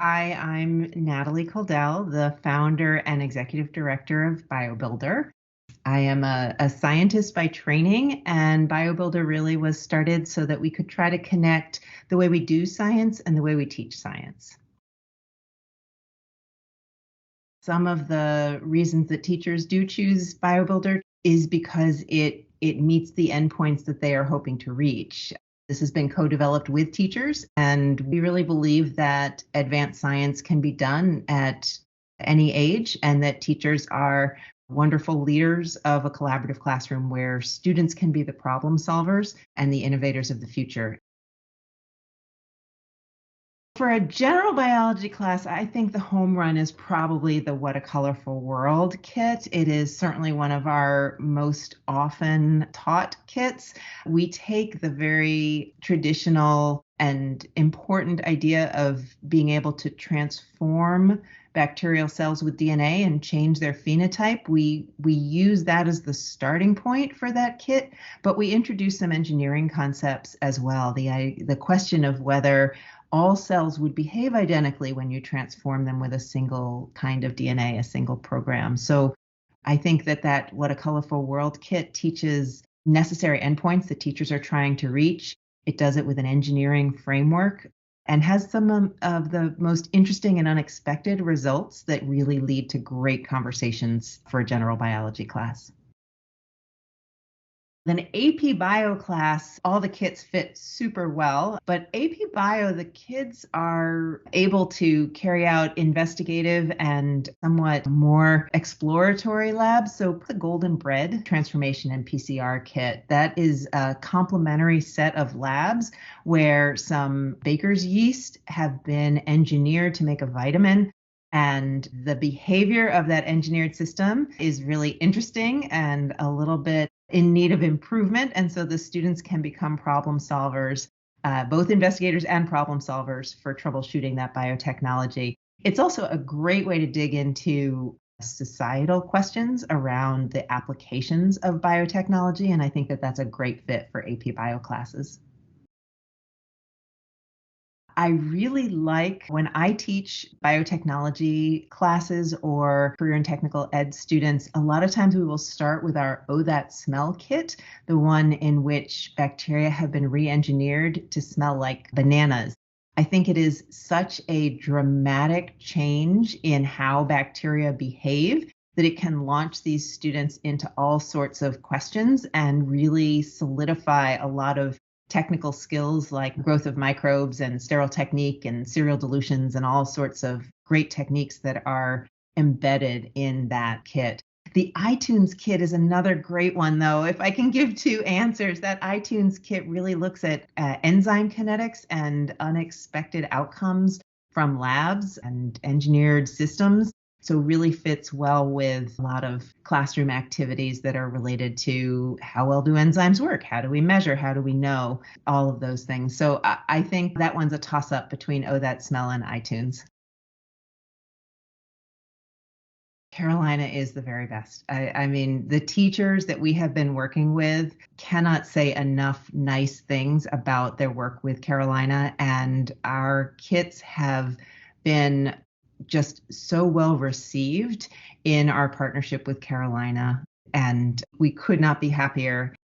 Hi, I'm Natalie Coldell, the founder and executive director of BioBuilder. I am a scientist by training, and BioBuilder really was started so that we could try to connect the way we do science and the way we teach science. Some of the reasons that teachers do choose BioBuilder is because it meets the endpoints that they are hoping to reach. This has been co-developed with teachers, and we really believe that advanced science can be done at any age, and that teachers are wonderful leaders of a collaborative classroom where students can be the problem solvers and the innovators of the future. For a general biology class, I think the home run is probably the What a Colorful World kit. It is certainly one of our most often taught kits. We take the very traditional and important idea of being able to transform bacterial cells with DNA and change their phenotype. We use that as the starting point for that kit, but we introduce some engineering concepts as well. The question of whether all cells would behave identically when you transform them with a single kind of DNA, a single program. So I think that What a Colorful World kit teaches necessary endpoints that teachers are trying to reach. It does it with an engineering framework and has some of the most interesting and unexpected results that really lead to great conversations for a general biology class. Then AP Bio class, all the kits fit super well, but AP Bio, the kids are able to carry out investigative and somewhat more exploratory labs. So the Golden Bread transformation and PCR kit, that is a complementary set of labs where some baker's yeast have been engineered to make a vitamin. And the behavior of that engineered system is really interesting and a little bit in need of improvement. And so the students can become problem solvers, both investigators and problem solvers for troubleshooting that biotechnology. It's also a great way to dig into societal questions around the applications of biotechnology. And I think that that's a great fit for AP Bio classes. I really like when I teach biotechnology classes or career and technical ed students, a lot of times we will start with our Oh That Smell kit, the one in which bacteria have been re-engineered to smell like bananas. I think it is such a dramatic change in how bacteria behave that it can launch these students into all sorts of questions and really solidify a lot of technical skills like growth of microbes and sterile technique and serial dilutions and all sorts of great techniques that are embedded in that kit. The iTunes kit is another great one, though. If I can give two answers, that iTunes kit really looks at enzyme kinetics and unexpected outcomes from labs and engineered systems. So really fits well with a lot of classroom activities that are related to how well do enzymes work? How do we measure? How do we know? All of those things. So I think that one's a toss up between Oh That Smell and iTunes. Carolina is the very best. I mean, the teachers that we have been working with cannot say enough nice things about their work with Carolina, and our kits have been just so well received in our partnership with Carolina. And we could not be happier